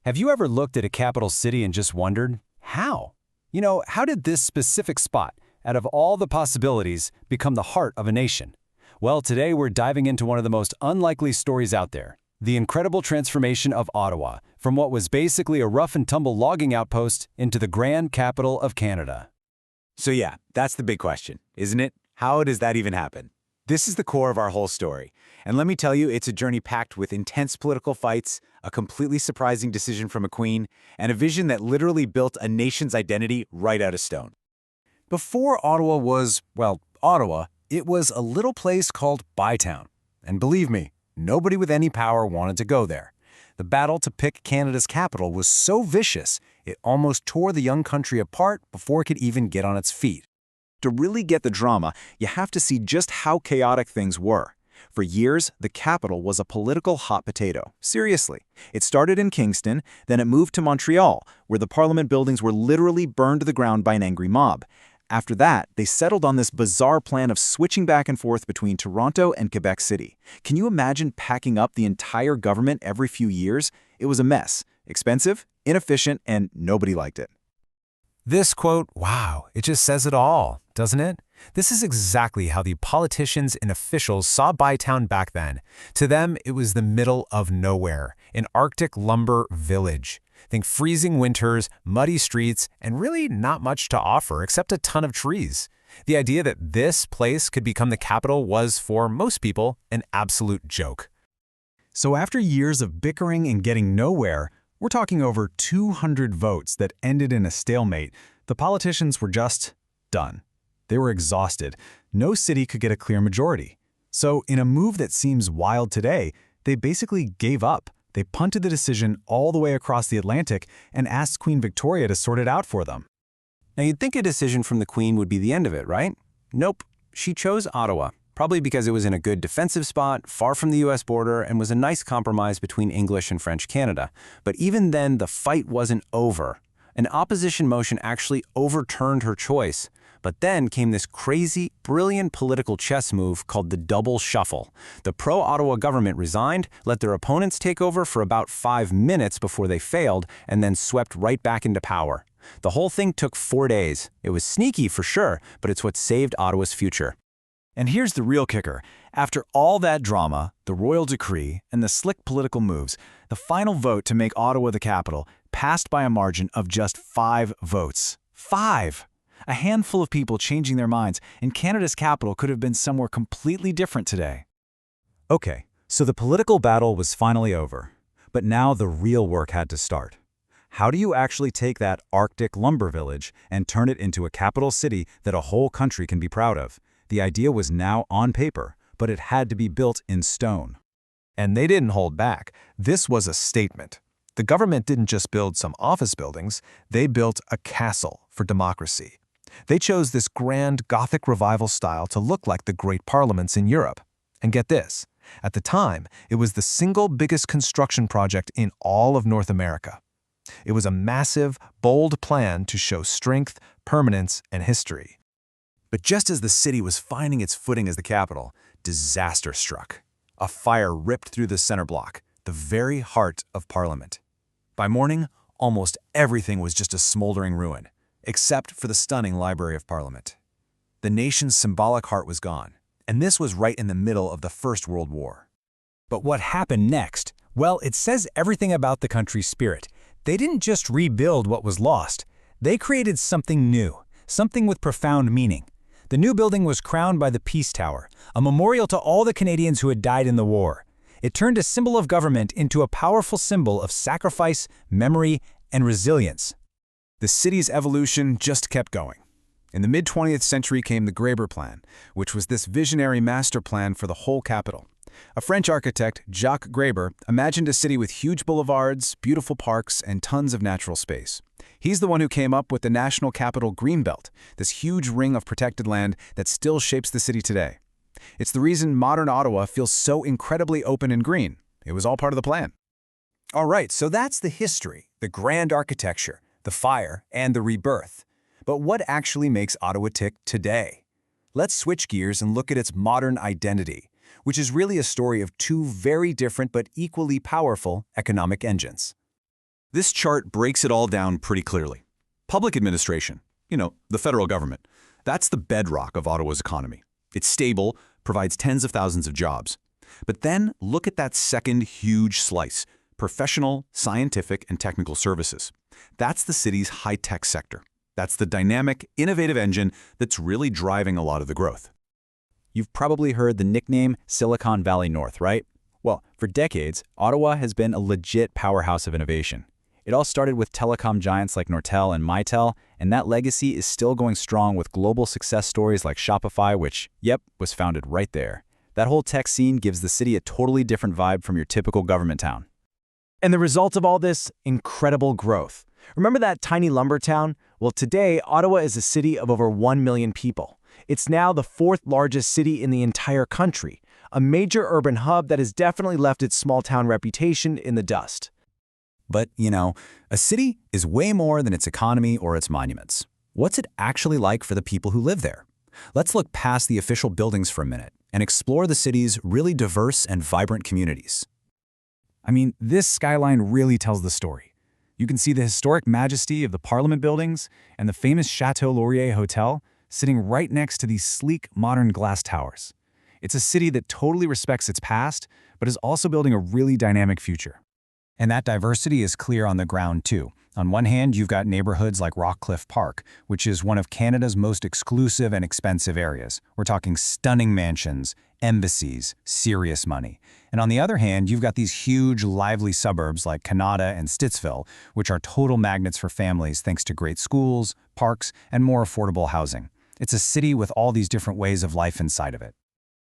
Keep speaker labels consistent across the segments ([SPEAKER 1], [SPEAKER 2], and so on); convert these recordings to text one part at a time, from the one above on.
[SPEAKER 1] Have you ever looked at a capital city and just wondered, how? How did this specific spot, out of all the possibilities, become the heart of a nation? Well, today we're diving into one of the most unlikely stories out there, the incredible transformation of Ottawa, from what was basically a rough-and-tumble logging outpost into the grand capital of Canada.
[SPEAKER 2] So yeah, that's the big question, isn't it? How does that even happen? This is the core of our whole story. And let me tell you, it's a journey packed with intense political fights, a completely surprising decision from a queen, and a vision that literally built a nation's identity right out of stone.
[SPEAKER 1] Before Ottawa was, well, Ottawa, it was a little place called Bytown. And believe me, nobody with any power wanted to go there. The battle to pick Canada's capital was so vicious, it almost tore the young country apart before it could even get on its feet.
[SPEAKER 2] To really get the drama, you have to see just how chaotic things were. For years, the capital was a political hot potato. Seriously. It started in Kingston, then it moved to Montreal, where the parliament buildings were literally burned to the ground by an angry mob. After that, they settled on this bizarre plan of switching back and forth between Toronto and Quebec City. Can you imagine packing up the entire government every few years? It was a mess. Expensive, inefficient, and nobody liked it.
[SPEAKER 1] This quote, wow, it just says it all, doesn't it? This is exactly how the politicians and officials saw Bytown back then. To them, it was the middle of nowhere, an Arctic lumber village. Think freezing winters, muddy streets, and really not much to offer except a ton of trees. The idea that this place could become the capital was, for most people, an absolute joke.
[SPEAKER 3] So after years of bickering and getting nowhere, we're talking over 200 votes that ended in a stalemate, the politicians were just done. They were exhausted. No city could get a clear majority. So in a move that seems wild today, they basically gave up. They punted the decision all the way across the Atlantic and asked Queen Victoria to sort it out for them.
[SPEAKER 1] Now you'd think a decision from the Queen would be the end of it, right? Nope. She chose Ottawa, probably because it was in a good defensive spot, far from the US border, and was a nice compromise between English and French Canada. But even then, the fight wasn't over. An opposition motion actually overturned her choice. But then came this crazy, brilliant political chess move called the double shuffle. The pro-Ottawa government resigned, let their opponents take over for about 5 minutes before they failed, and then swept right back into power. The whole thing took 4 days. It was sneaky for sure, but it's what saved Ottawa's future.
[SPEAKER 3] And here's the real kicker. After all that drama, the royal decree, and the slick political moves, the final vote to make Ottawa the capital passed by a margin of just 5 votes. 5! A handful of people changing their minds, and Canada's capital could have been somewhere completely different today. Okay, so the political battle was finally over. But now the real work had to start. How do you actually take that Arctic lumber village and turn it into a capital city that a whole country can be proud of? The idea was now on paper, but it had to be built in stone.
[SPEAKER 4] And they didn't hold back. This was a statement. The government didn't just build some office buildings, they built a castle for democracy. They chose this grand Gothic revival style to look like the great parliaments in Europe. And get this, at the time, it was the single biggest construction project in all of North America. It was a massive, bold plan to show strength, permanence, and history.
[SPEAKER 3] But just as the city was finding its footing as the capital, disaster struck. A fire ripped through the center block, the very heart of Parliament. By morning, almost everything was just a smoldering ruin, except for the stunning Library of Parliament. The nation's symbolic heart was gone, and this was right in the middle of the First World War.
[SPEAKER 1] But what happened next? Well, it says everything about the country's spirit. They didn't just rebuild what was lost. They created something new, something with profound meaning. The new building was crowned by the Peace Tower, a memorial to all the Canadians who had died in the war. It turned a symbol of government into a powerful symbol of sacrifice, memory, and resilience.
[SPEAKER 3] The city's evolution just kept going. In the mid-20th century came the Graber Plan, which was this visionary master plan for the whole capital. A French architect, Jacques Graber, imagined a city with huge boulevards, beautiful parks, and tons of natural space. He's the one who came up with the National Capital Greenbelt, this huge ring of protected land that still shapes the city today. It's the reason modern Ottawa feels so incredibly open and green. It was all part of the plan.
[SPEAKER 1] All right, so that's the history, the grand architecture, the fire, and the rebirth. But what actually makes Ottawa tick today? Let's switch gears and look at its modern identity, which is really a story of two very different but equally powerful economic engines.
[SPEAKER 3] This chart breaks it all down pretty clearly. Public administration, the federal government, that's the bedrock of Ottawa's economy. It's stable, provides tens of thousands of jobs. But then look at that second huge slice, professional, scientific, and technical services. That's the city's high-tech sector. That's the dynamic, innovative engine that's really driving a lot of the growth.
[SPEAKER 2] You've probably heard the nickname Silicon Valley North, right? Well, for decades, Ottawa has been a legit powerhouse of innovation. It all started with telecom giants like Nortel and Mitel, and that legacy is still going strong with global success stories like Shopify, which, was founded right there. That whole tech scene gives the city a totally different vibe from your typical government town.
[SPEAKER 5] And the result of all this? Incredible growth. Remember that tiny lumber town? Well, today, Ottawa is a city of over 1 million people. It's now the fourth largest city in the entire country, a major urban hub that has definitely left its small-town reputation in the dust.
[SPEAKER 1] But, a city is way more than its economy or its monuments. What's it actually like for the people who live there? Let's look past the official buildings for a minute and explore the city's really diverse and vibrant communities.
[SPEAKER 3] I mean, this skyline really tells the story. You can see the historic majesty of the Parliament buildings and the famous Château Laurier Hotel sitting right next to these sleek, modern glass towers. It's a city that totally respects its past, but is also building a really dynamic future.
[SPEAKER 1] And that diversity is clear on the ground, too. On one hand, you've got neighborhoods like Rockcliffe Park, which is one of Canada's most exclusive and expensive areas. We're talking stunning mansions, embassies, serious money. And on the other hand, you've got these huge, lively suburbs like Canada and Stittsville, which are total magnets for families thanks to great schools, parks, and more affordable housing. It's a city with all these different ways of life inside of it.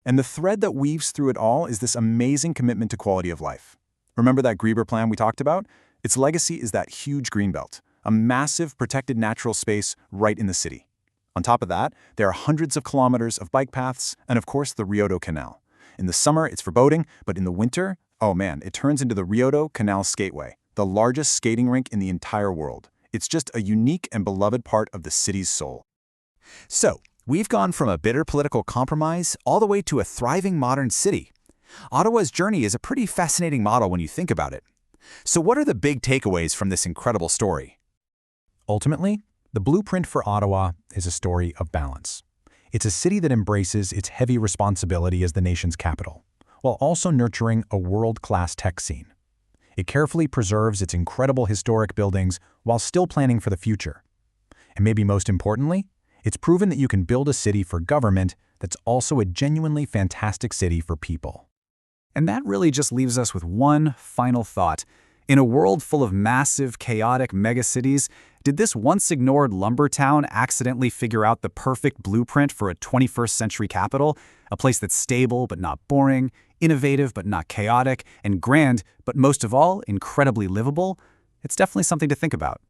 [SPEAKER 2] And the thread that weaves through it all is this amazing commitment to quality of life. Remember that Grieber plan we talked about? Its legacy is that huge greenbelt, a massive protected natural space right in the city. On top of that, there are hundreds of kilometers of bike paths and, of course, the Rideau Canal. In the summer, it's for boating, but in the winter, it turns into the Rideau Canal Skateway, the largest skating rink in the entire world. It's just a unique and beloved part of the city's soul.
[SPEAKER 1] So, we've gone from a bitter political compromise all the way to a thriving modern city. Ottawa's journey is a pretty fascinating model when you think about it. So what are the big takeaways from this incredible story?
[SPEAKER 3] Ultimately, the blueprint for Ottawa is a story of balance. It's a city that embraces its heavy responsibility as the nation's capital, while also nurturing a world-class tech scene. It carefully preserves its incredible historic buildings while still planning for the future. And maybe most importantly, it's proven that you can build a city for government that's also a genuinely fantastic city for people.
[SPEAKER 5] And that really just leaves us with one final thought. In a world full of massive, chaotic megacities, did this once-ignored lumber town accidentally figure out the perfect blueprint for a 21st century capital? A place that's stable but not boring, innovative but not chaotic, and grand, but most of all, incredibly livable? It's definitely something to think about.